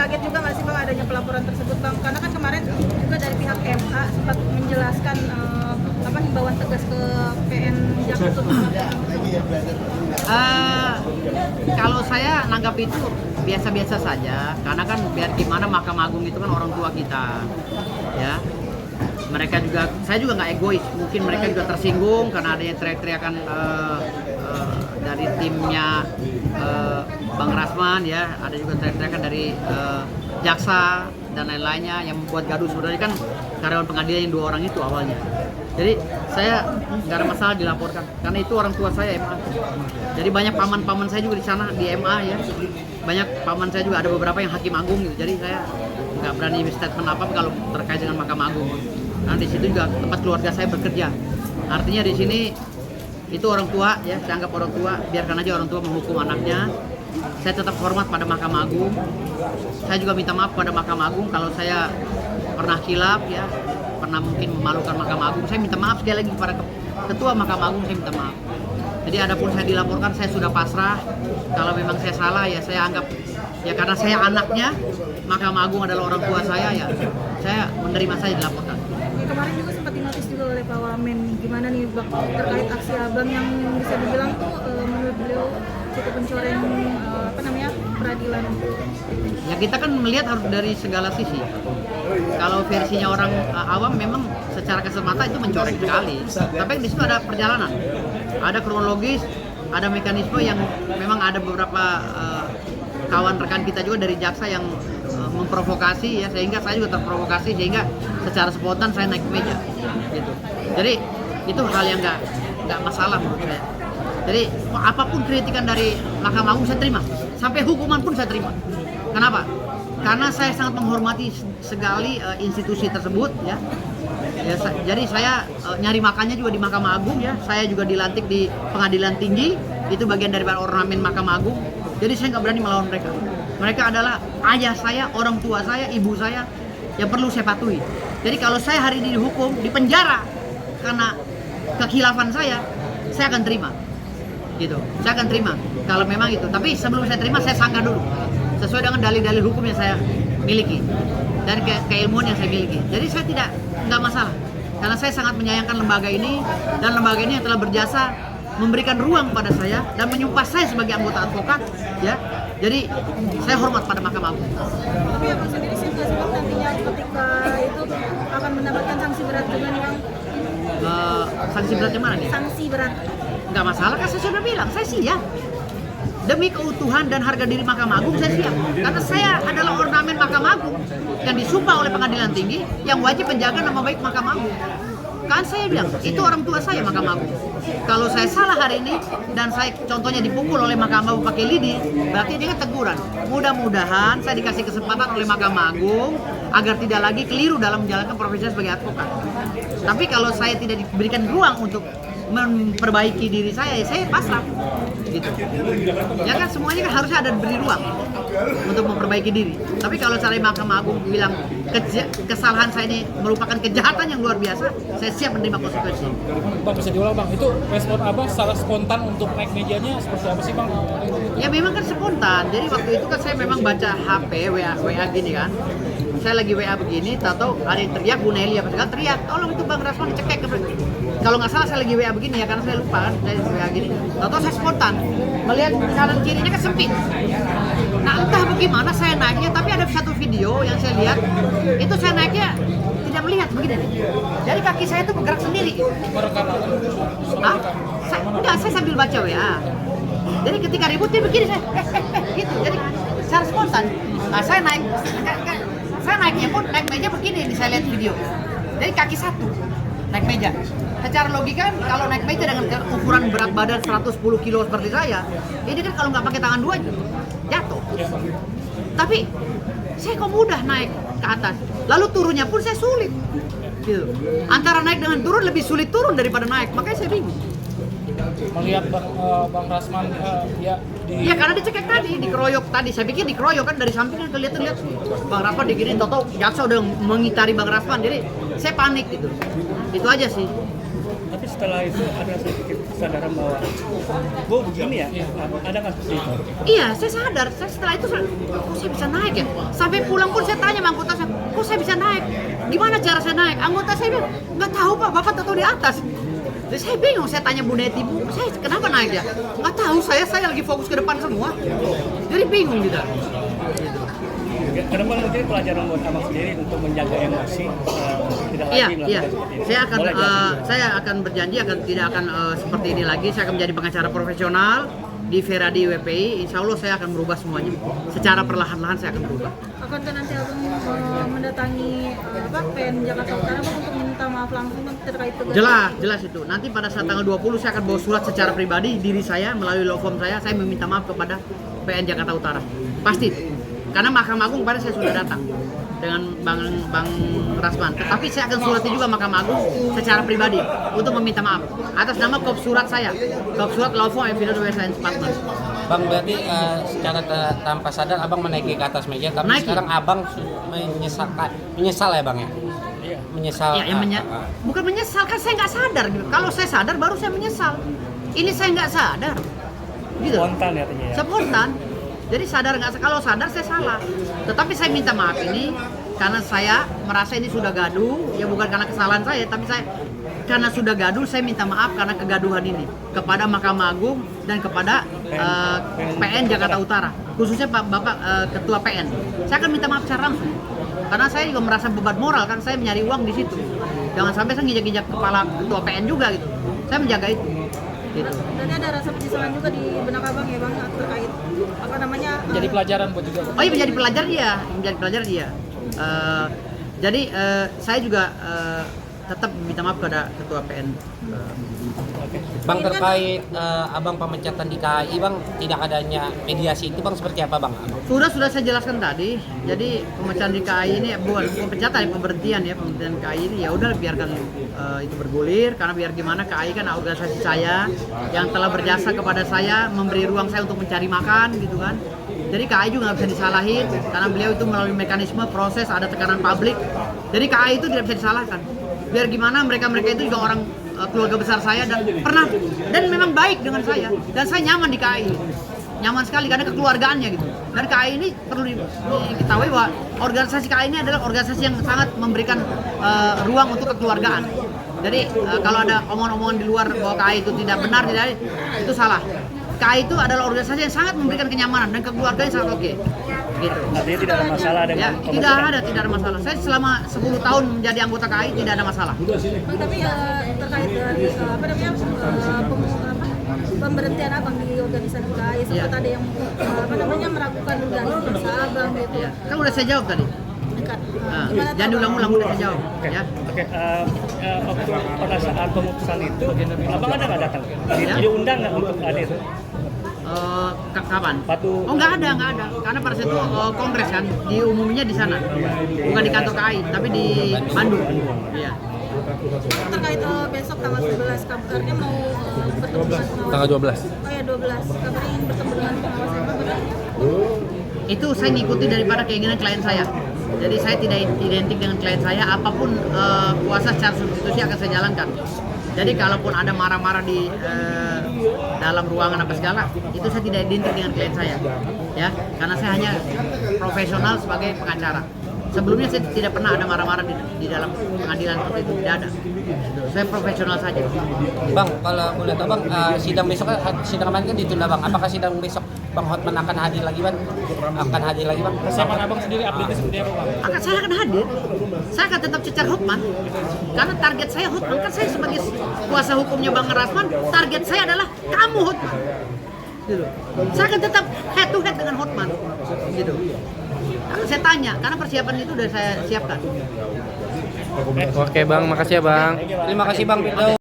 kaget juga nggak sih Bang adanya pelaporan tersebut Bang? Karena kan kemarin juga dari pihak MA sempat menjelaskan himbauan tegas ke PN Jakarta. Kalau saya nanggap itu biasa-biasa saja, karena kan biar gimana Mahkamah Agung itu kan orang tua kita, ya. Mereka juga, saya juga nggak egois, mungkin mereka juga tersinggung karena adanya teriak-teriakan dari timnya Bang Rasman, ya, ada juga teriak-teriakan dari jaksa dan lain-lainnya yang membuat gaduh. Sebenarnya kan karyawan pengadilan yang 2 orang itu awalnya. Jadi saya nggak ada masalah dilaporkan karena itu orang tua saya MA. Jadi banyak paman-paman saya juga di sana di MA, ya. Banyak paman saya juga ada beberapa yang hakim agung gitu. Jadi saya nggak berani statement apa kalau terkait dengan Mahkamah Agung. Karena di situ juga tempat keluarga saya bekerja. Artinya di sini itu orang tua, ya, saya anggap orang tua. Biarkan aja orang tua menghukum anaknya. Saya tetap hormat pada Mahkamah Agung. Saya juga minta maaf pada Mahkamah Agung kalau saya pernah khilaf, ya, pernah mungkin memalukan Mahkamah Agung. Saya minta maaf sekali lagi kepada Ketua Mahkamah Agung, saya minta maaf. Jadi adapun saya dilaporkan, saya sudah pasrah. Kalau memang saya salah, ya saya anggap, ya karena saya anaknya, Mahkamah Agung adalah orang tua saya, ya saya menerima saya dilaporkan. Ya, kemarin juga sempat dinotis juga oleh Pak Wamen, gimana nih Bang terkait aksi Abang yang bisa dibilang tuh menurut beliau cukup mencoreng peradilan. Ya kita kan melihat harus dari segala sisi. Kalau versinya orang awam memang secara kasat itu mencoreng sekali. Tapi di situ ada perjalanan, ada kronologis, ada mekanisme yang memang ada beberapa kawan rekan kita juga dari jaksa yang memprovokasi, ya, sehingga saya juga terprovokasi sehingga secara spontan saya naik meja, gitu. Jadi itu hal yang nggak masalah menurut saya. Jadi apapun kritikan dari Mahkamah Agung saya terima, sampai hukuman pun saya terima. Kenapa? Karena saya sangat menghormati sekali institusi tersebut, ya. Jadi saya nyari makannya juga di Mahkamah Agung, ya. Saya juga dilantik di Pengadilan Tinggi, itu bagian dari ornamen Mahkamah Agung. Jadi saya nggak berani melawan mereka. Mereka adalah ayah saya, orang tua saya, ibu saya yang perlu saya patuhi. Jadi kalau saya hari ini dihukum, dipenjara karena kekhilafan saya akan terima. Gitu. Saya akan terima kalau memang itu. Tapi sebelum saya terima, saya sanggah dulu sesuai dengan dalil-dalil hukum yang saya miliki dan keilmuan yang saya miliki. Jadi saya nggak masalah karena saya sangat menyayangkan lembaga ini, dan lembaga ini yang telah berjasa memberikan ruang pada saya dan menyumpah saya sebagai anggota advokat, ya. Jadi saya hormat pada Mahkamah Agung. Tapi Abang sendiri sih nggak sempat nantinya ketika itu akan mendapatkan sanksi berat juga nih Bang? Sanksi beratnya mana nih? Sanksi berat. Nggak masalah, kan saya sudah bilang, saya siap. Demi keutuhan dan harga diri Mahkamah Agung, saya siap. Karena saya adalah ornamen Mahkamah Agung yang disumpah oleh Pengadilan Tinggi yang wajib menjaga nama baik Mahkamah Agung. Kan saya bilang, itu orang tua saya Mahkamah Agung. Kalau saya salah hari ini dan saya contohnya dipukul oleh Mahkamah Agung pakai lidi, berarti dia kan teguran. Mudah-mudahan saya dikasih kesempatan oleh Mahkamah Agung agar tidak lagi keliru dalam menjalankan profesi sebagai advokat. Tapi kalau saya tidak diberikan ruang untuk memperbaiki diri saya, ya saya pasrah, gitu. Ya kan semuanya kan harusnya ada diberi ruang untuk memperbaiki diri. Tapi kalau cara Mahkamah Agung bilang kesalahan saya ini merupakan kejahatan yang luar biasa, saya siap menerima konsekuensi. Bang, bisa diulang Bang, itu respon Abang secara spontan untuk naik mejanya seperti apa sih Bang? Ya memang kan spontan. Jadi waktu itu kan saya memang baca HP, WA gini kan. Saya lagi WA begini, tahu ada yang teriak, Bu Nelly apa segala teriak, tolong itu Bang Rasman dicekek. Kalau nggak salah saya lagi WA begini, ya karena saya lupa kan, saya WA gini. Tahu saya spontan, melihat kanan kirinya kan sempit. Nah entah bagaimana saya naiknya, tapi ada satu video yang saya lihat, itu saya naiknya tidak melihat begini nih. Jadi kaki saya itu bergerak sendiri. Merekam? Hah? Enggak, saya sambil baca WA. Jadi ketika ribut dia begini saya, gitu. Jadi secara spontan, nah, saya naiknya pun naik meja begini, saya lihat video. Jadi kaki satu naik meja. Secara logika kan kalau naik meja dengan ukuran berat badan 110 kilo seperti saya, ini kan kalau nggak pakai tangan dua jatuh. Tapi saya kok mudah naik ke atas. Lalu turunnya pun saya sulit. Gitu. Antara naik dengan turun lebih sulit turun daripada naik, makanya saya bingung. Melihat Bang Rasman ya di... Ya karena dicekek tadi, dikeroyok tadi. Saya pikir dikeroyok kan dari samping kan kelihatan Bang Rasman digini, toto jaksa udah mengitari Bang Rasman. Jadi saya panik gitu. Itu aja sih. Tapi setelah itu ada sedikit kesadaran bahwa gue begini ya, ada nggak seperti itu? Iya, saya sadar. Setelah itu, kok saya bisa naik ya? Sampai pulang pun saya tanya sama anggota saya, kok saya bisa naik? Gimana cara saya naik? Anggota saya bilang, nggak tahu Pak, Bapak tahu di atas. Jadi saya bingung, saya tanya Bu Neti, Bu, saya kenapa naik ya? Nggak tahu, saya lagi fokus ke depan semua. Jadi bingung juga. Kedepan mungkin pelajaran buat abang sendiri untuk menjaga emosi, tidak Iya, lagi iya. melakukan seperti itu. Saya Boleh, akan berjanji tidak akan seperti ini lagi. Saya akan menjadi pengacara profesional di Veradi WPI. Insya Allah saya akan merubah semuanya. Secara perlahan-lahan saya akan berubah. Akankah nanti abang mendatangi PN Jakarta Utara Bang, untuk minta maaf langsung Bang, terkait teguran? Jelas itu. Nanti pada saat tanggal 20 saya akan bawa surat secara pribadi diri saya melalui law firm saya meminta maaf kepada PN Jakarta Utara. Pasti itu. Karena Mahkamah Agung kemarin saya sudah datang dengan Bang Rasman. Tetapi saya akan surati juga Mahkamah Agung secara pribadi untuk meminta maaf atas nama kop surat saya. Kop surat law firm Evidence Science Partners. Bang, berarti secara tanpa sadar abang menaiki ke atas meja, tapi Naiki. sekarang abang menyesal ya bang ya? Iya. Menyesal. Ya, bukan menyesal, kan saya nggak sadar gitu. Kalau saya sadar baru saya menyesal. Ini saya nggak sadar. Gitu. Spontan ya artinya ya. Spontan. Jadi sadar nggak, kalau sadar saya salah. Tetapi saya minta maaf ini karena saya merasa ini sudah gaduh, ya bukan karena kesalahan saya, tapi saya karena sudah gaduh, saya minta maaf karena kegaduhan ini kepada Mahkamah Agung dan kepada PN Jakarta Utara, khususnya Bapak Ketua PN. Saya akan minta maaf secara langsung karena saya juga merasa beban moral, kan saya mencari uang di situ. Jangan sampai saya nginjak-injak kepala Ketua PN juga gitu. Saya menjaga itu. Gitu. Dan ada rasa penyesalan juga di benak abang ya Bang, terkait apa namanya Jadi pelajaran buat juga. Oh iya, menjadi pelajar dia. Jadi saya juga tetap minta maaf kepada Ketua PN. Bang, terkait abang pemecatan di KAI bang, tidak adanya mediasi itu bang seperti apa bang? Sudah saya jelaskan tadi. Jadi pemecahan di KAI ini bukan pemecatan, pemberhentian KAI ini ya udah biarkan itu bergulir, karena biar gimana KAI kan organisasi saya yang telah berjasa kepada saya, memberi ruang saya untuk mencari makan gitu kan. Jadi KAI juga nggak bisa disalahin karena beliau itu melalui mekanisme proses, ada tekanan publik. Jadi KAI itu tidak bisa disalahkan. Biar gimana mereka itu juga orang keluarga besar saya dan memang baik dengan saya, dan saya nyaman di KAI, nyaman sekali karena kekeluargaannya gitu. Dan KAI ini perlu diketahui bahwa organisasi KAI ini adalah organisasi yang sangat memberikan ruang untuk kekeluargaan. Jadi kalau ada omongan-omongan di luar bahwa KAI itu tidak benar, itu salah. KAI itu adalah organisasi yang sangat memberikan kenyamanan dan kekeluargaan sangat oke. Gitu. Artinya tidak ada masalah dengan Ya, tidak ada masalah. Saya selama 10 tahun menjadi anggota KAI tidak ada masalah. Bang, tapi terkait dari pemberhentian abang di organisasi KAI, sempat Iya. ada yang meragukan organisasi abang gitu. Ya, kan udah saya jawab tadi. Nah, jangan diulang-ulang, udah saya jawab. Oke, Ya. waktu pada saat pemutusan itu, abang ada nggak datang? Ya. Diundang nggak untuk hadir? Kapan? Waktu Oh nggak ada. Karena pada saat itu kongres kan, diumuminya di sana, bukan di kantor KAI, tapi di Bandung. Iya. Terkait besok tanggal 11 kabarnya mau bertemu dengan pengawas. Tanggal 12. Oh ya 12 kabarnya ingin bertemu dengan pengawas apa benar? Itu saya ngikuti daripada keinginan klien saya. Jadi saya tidak identik dengan klien saya, apapun kuasa secara substitusi akan saya jalankan. Jadi kalaupun ada marah-marah di dalam ruangan apa segala, itu saya tidak identik dengan klien saya, ya, karena saya hanya profesional sebagai pengacara. Sebelumnya saya tidak pernah ada marah-marah di dalam pengadilan seperti itu, tidak ada. Saya profesional saja. Bang, kalau boleh tahu bang, sidang besok sidang kemarin kan ditunda bang. Apakah sidang besok Bang Hotman akan hadir lagi bang? Akan hadir lagi bang? Persiapan abang sendiri update seperti apa bang? Saya akan hadir. Saya akan tetap cecar Hotman. Karena target saya Hotman, kan saya sebagai kuasa hukumnya Bang Rasman, target saya adalah kamu Hotman. Gitu. Saya akan tetap head to head dengan Hotman. Gitu. Saya tanya, karena persiapan itu sudah saya siapkan. Oke bang, makasih ya bang. Terima kasih bang Firdaus.